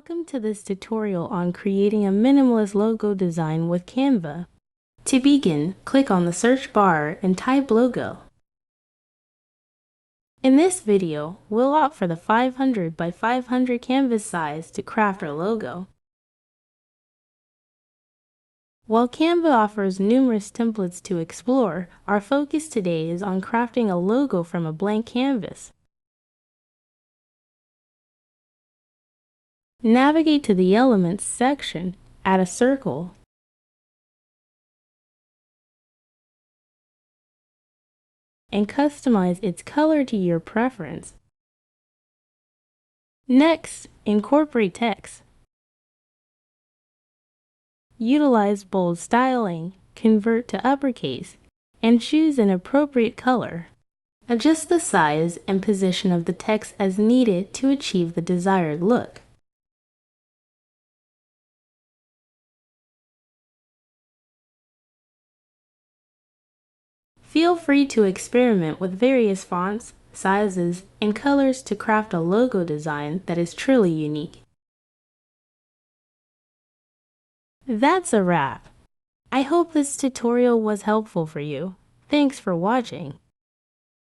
Welcome to this tutorial on creating a minimalist logo design with Canva. To begin, click on the search bar and type logo. In this video, we'll opt for the 500 by 500 canvas size to craft our logo. While Canva offers numerous templates to explore, our focus today is on crafting a logo from a blank canvas. Navigate to the Elements section, add a circle, and customize its color to your preference. Next, incorporate text. Utilize bold styling, convert to uppercase, and choose an appropriate color. Adjust the size and position of the text as needed to achieve the desired look. Feel free to experiment with various fonts, sizes, and colors to craft a logo design that is truly unique. That's a wrap. I hope this tutorial was helpful for you. Thanks for watching.